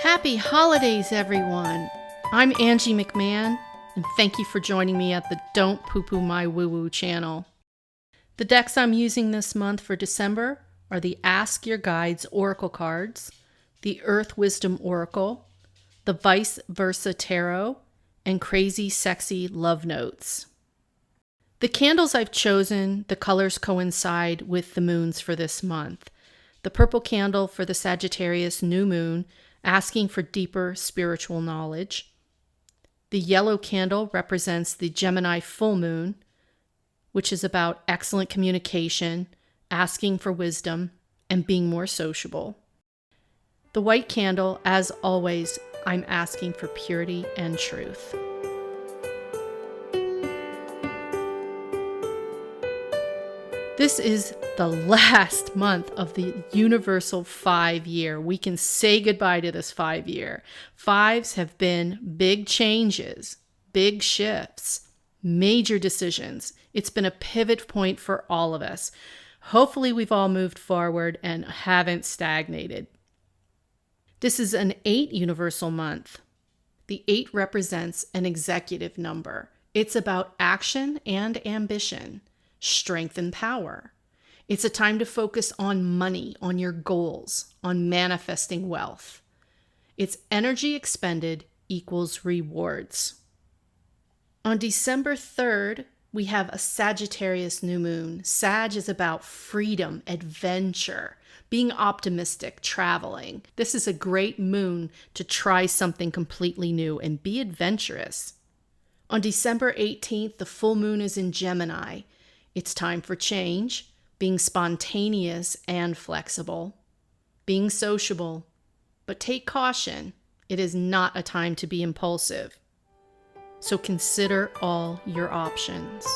Happy holidays, everyone. I'm Angie McMann, and thank you for joining me at the Don't Poo-Poo My Woo-Woo channel. The decks I'm using this month for December are the Ask Your Guides Oracle cards, the Earth Wisdom Oracle, the Vice Versa Tarot, and Crazy Sexy Love Notes. The candles I've chosen, the colors coincide with the moons for this month. The purple candle for the Sagittarius new moon, asking for deeper spiritual knowledge. The yellow candle represents the Gemini full moon, which is about excellent communication, asking for wisdom, and being more sociable. The white candle, as always, I'm asking for purity and truth. This is the last month of the universal 5-year. We can say goodbye to this 5-year. Fives have been big changes, big shifts, major decisions. It's been a pivot point for all of us. Hopefully we've all moved forward and haven't stagnated. This is an 8 universal month. The 8 represents an executive number. It's about action and ambition. Strength and power. It's a time to focus on money, on your goals, on manifesting wealth. It's energy expended equals rewards. On December 3rd, we have a Sagittarius new moon. Sag is about freedom, adventure, being optimistic, traveling. This is a great moon to try something completely new and be adventurous. On December 18th, the full moon is in Gemini. It's time for change, being spontaneous and flexible, being sociable, but take caution. It is not a time to be impulsive. So consider all your options.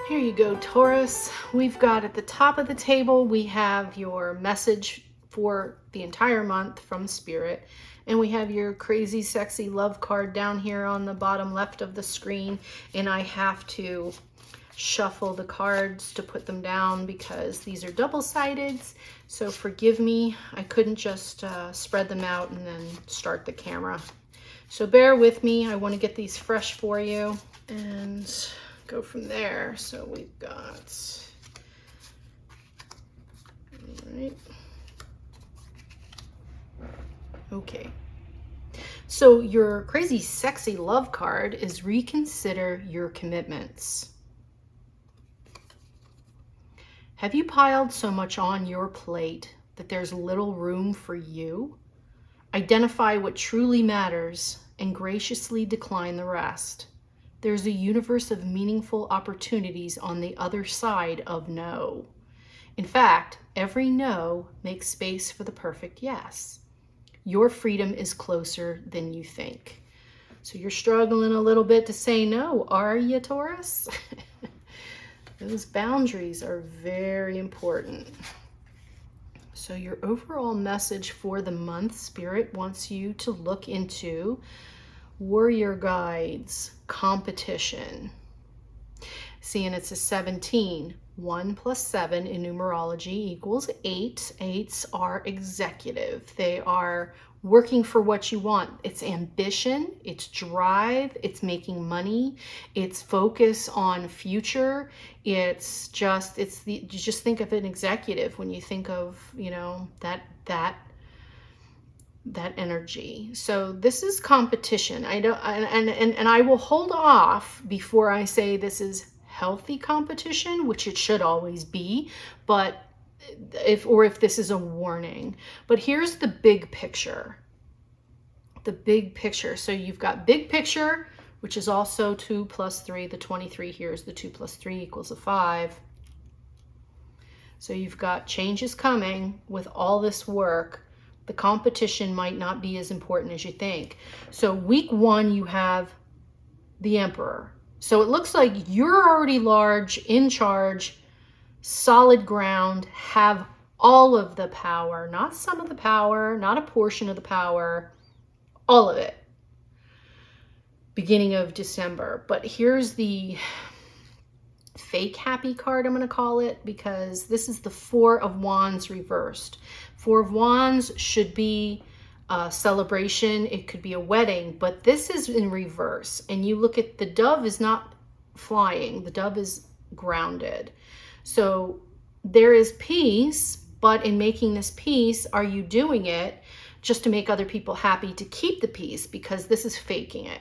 Here you go, Taurus. We've got at the top of the table, we have your message for the entire month from Spirit. And we have your crazy sexy love card down here on the bottom left of the screen. And I have to shuffle the cards to put them down because these are double-sided. So forgive me, I couldn't just spread them out and then start the camera. So bear with me, I want to get these fresh for you and go from there. So we've got, all right. Okay, so your crazy sexy love card is reconsider your commitments. Have you piled so much on your plate that there's little room for you? Identify what truly matters and graciously decline the rest. There's a universe of meaningful opportunities on the other side of no. In fact, every no makes space for the perfect yes. Your freedom is closer than you think. So you're struggling a little bit to say no, are you, Taurus? Those boundaries are very important. So your overall message for the month, Spirit wants you to look into warrior guides, competition. See, and it's a 17. 1 plus 7 in numerology equals 8. 8s are executive. They are working for what you want. It's ambition, it's drive, it's making money, it's focus on future. You just think of an executive when you think of, you know, that energy. So this is competition. I will hold off before I say this is healthy competition, which it should always be, but if this is a warning. But here's the big picture. The big picture. So you've got big picture, which is also 2 plus 3. The 23 here is the 2 plus 3 equals a 5. So you've got changes coming with all this work. The competition might not be as important as you think. So week 1, you have the Emperor. So it looks like you're already large, in charge, solid ground, have all of the power, not some of the power, not a portion of the power, all of it. Beginning of December. But here's the fake happy card, I'm going to call it, because this is the Four of Wands reversed. Four of Wands should be a celebration. It could be a wedding, but this is in reverse. And you look at the dove is not flying. The dove is grounded. So there is peace, but in making this peace, are you doing it just to make other people happy to keep the peace? Because this is faking it.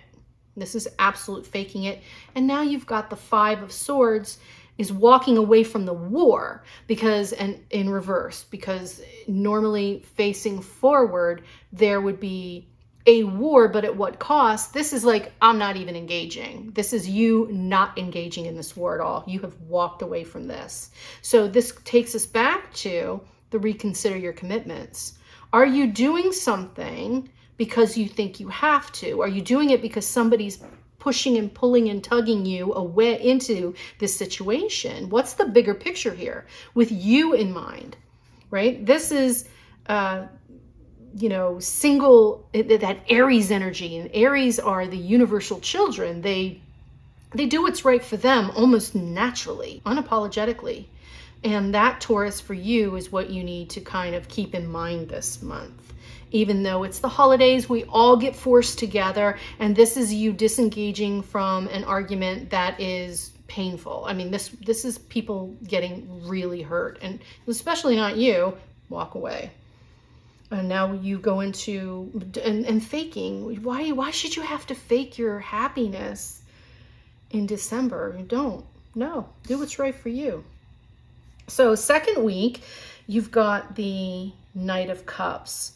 This is absolute faking it. And now you've got the Five of Swords is walking away from the war, because, and in reverse, because normally facing forward, there would be a war, but at what cost? This is like, I'm not even engaging. This is you not engaging in this war at all. You have walked away from this. So this takes us back to the reconsider your commitments. Are you doing something because you think you have to? Are you doing it because somebody's pushing and pulling and tugging you away into this situation? What's the bigger picture here with you in mind, right? This is, single, that Aries energy. And Aries are the universal children. They do what's right for them almost naturally, unapologetically. And that, Taurus, for you is what you need to kind of keep in mind this month. Even though it's the holidays, we all get forced together, and this is you disengaging from an argument that is painful. I mean, this is people getting really hurt, and especially not you. Walk away. And now you go into and faking. Why should you have to fake your happiness in December? You don't. No, do what's right for you. So second week, you've got the Knight of Cups.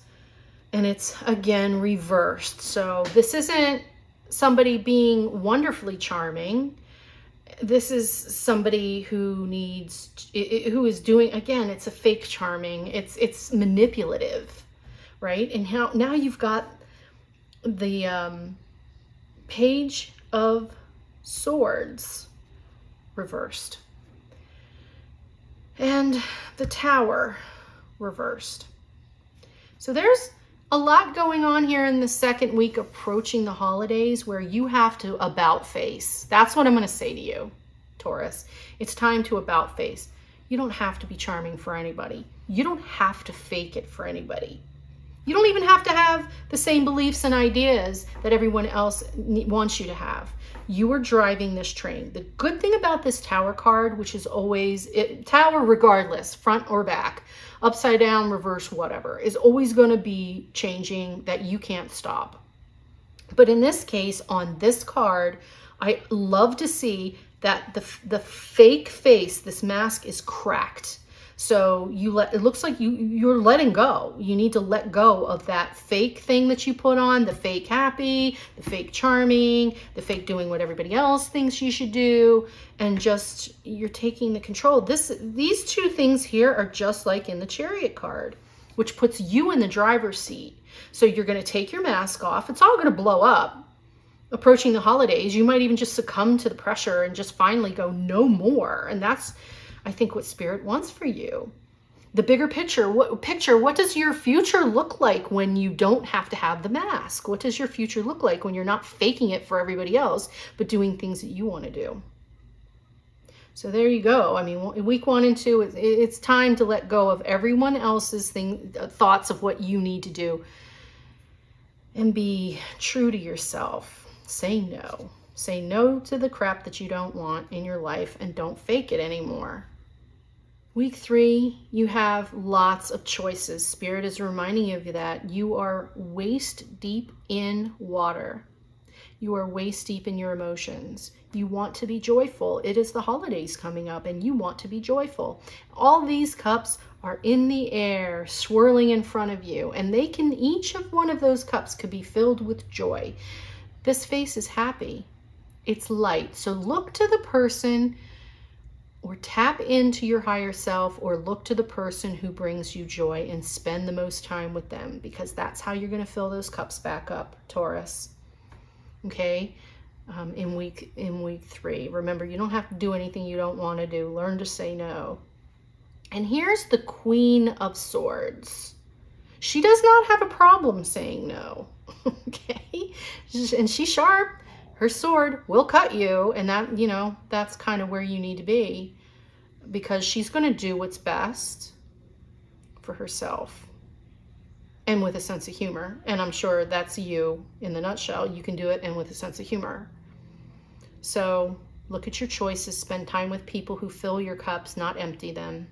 And it's, again, reversed. So this isn't somebody being wonderfully charming. This is somebody who is doing, again, it's a fake charming. It's manipulative, right? And now you've got the Page of Swords reversed. And the Tower reversed. So there's a lot going on here in the second week approaching the holidays where you have to about face. That's what I'm going to say to you, Taurus. It's time to about face. You don't have to be charming for anybody. You don't have to fake it for anybody. You don't even have to have the same beliefs and ideas that everyone else wants you to have. You are driving this train. The good thing about this Tower card, which is always, Tower regardless, front or back, upside down, reverse, whatever, is always going to be changing, that you can't stop. But in this case, on this card, I love to see that the fake face, this mask is cracked. So it looks like you're letting go. You need to let go of that fake thing that you put on, the fake happy, the fake charming, the fake doing what everybody else thinks you should do, and just you're taking the control. These two things here are just like in the Chariot card, which puts you in the driver's seat. So you're going to take your mask off. It's all going to blow up. Approaching the holidays, you might even just succumb to the pressure and just finally go no more. And that's, I think, what Spirit wants for you. The bigger picture, what does your future look like when you don't have to have the mask? What does your future look like when you're not faking it for everybody else, but doing things that you want to do? So there you go. I mean, week 1 and 2, it's time to let go of everyone else's thoughts of what you need to do and be true to yourself. Say no. Say no to the crap that you don't want in your life, and don't fake it anymore. Week 3, you have lots of choices. Spirit is reminding you of that. You are waist deep in water. You are waist deep in your emotions. You want to be joyful. It is the holidays coming up, and you want to be joyful. All these cups are in the air, swirling in front of you, and each of one of those cups could be filled with joy. This face is happy. It's light. So look to the person, or tap into your higher self, or look to the person who brings you joy and spend the most time with them, because that's how you're going to fill those cups back up, Taurus. Okay? In week 3. Remember, you don't have to do anything you don't want to do. Learn to say no. And here's the Queen of Swords. She does not have a problem saying no. Okay? And she's sharp. her sword will cut you, and that, you know, that's kind of where you need to be, because she's going to do what's best for herself and with a sense of humor. And I'm sure that's you in the nutshell. You can do it and with a sense of humor. So look at your choices. Spend time with people who fill your cups, not empty them.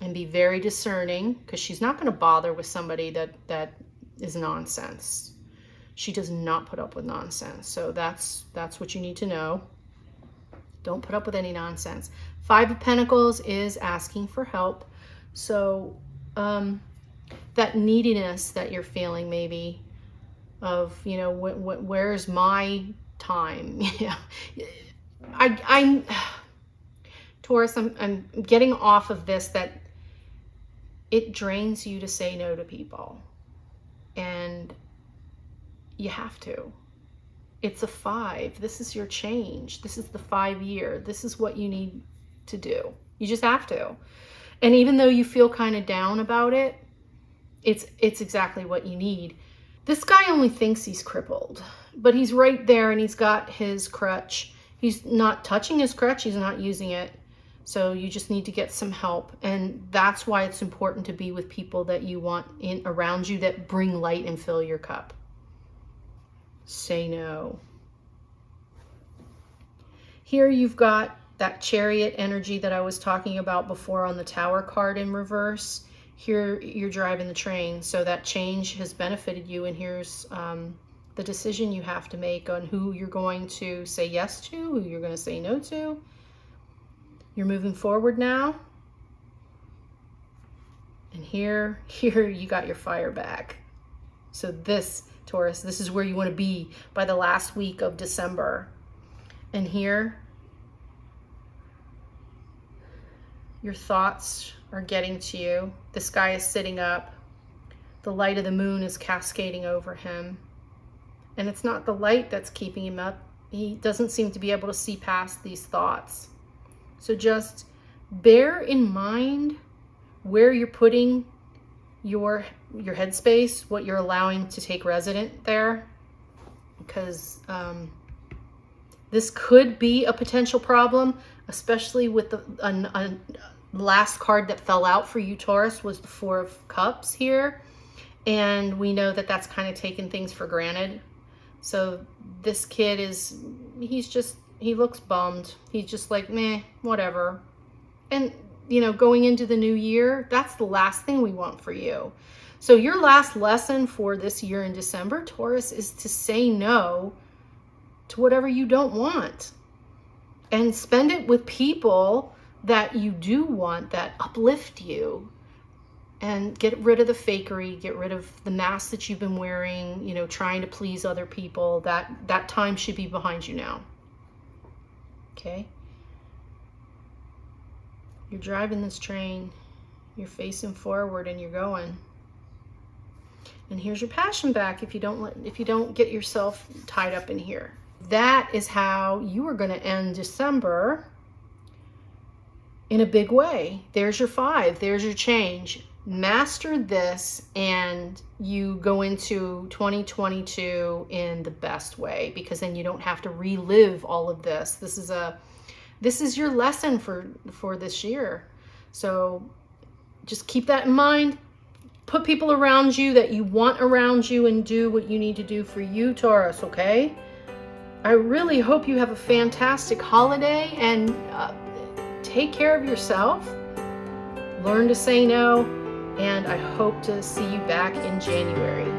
And be very discerning, because she's not going to bother with somebody that is nonsense. She does not put up with nonsense. So that's what you need to know. Don't put up with any nonsense. 5 of Pentacles is asking for help. So that neediness that you're feeling, maybe, of, you know, where's my time? Yeah, I'm Taurus, I'm getting off of this, that it drains you to say no to people, and you have to. It's a 5. This is your change. This is the 5 year. This is what you need to do. You just have to. And even though you feel kind of down about it, it's exactly what you need. This guy only thinks he's crippled, but he's right there, and he's got his crutch. He's not touching his crutch. He's not using it. So you just need to get some help. And that's why it's important to be with people that you want in around you, that bring light and fill your cup. Say no. Here you've got that Chariot energy that I was talking about before on the Tower card in reverse. Here you're driving the train, so that change has benefited you, and here's the decision you have to make on who you're going to say yes to, who you're going to say no to. You're moving forward now. And here you got your fire back. So this, Taurus, this is where you want to be by the last week of December. And here, your thoughts are getting to you. The sky is sitting up. The light of the moon is cascading over him. And it's not the light that's keeping him up. He doesn't seem to be able to see past these thoughts. So just bear in mind where you're putting your headspace, what you're allowing to take resident there, because this could be a potential problem, especially with the last card that fell out for you, Taurus, was the 4 of Cups here. And we know that that's kind of taken things for granted. So this kid he looks bummed. He's just like, meh, whatever. And, you know, going into the new year, that's the last thing we want for you. So your last lesson for this year in December, Taurus, is to say no to whatever you don't want. And spend it with people that you do want, that uplift you. And get rid of the fakery, get rid of the mask that you've been wearing, you know, trying to please other people. That time should be behind you now. Okay? You're driving this train, you're facing forward, and you're going. And here's your passion back if you don't get yourself tied up in here. That is how you are going to end December in a big way. There's your 5. There's your change. Master this, and you go into 2022 in the best way, because then you don't have to relive all of this. This is your lesson for this year. So just keep that in mind. Put people around you that you want around you, and do what you need to do for you, Taurus, okay? I really hope you have a fantastic holiday, and take care of yourself. Learn to say no. And I hope to see you back in January.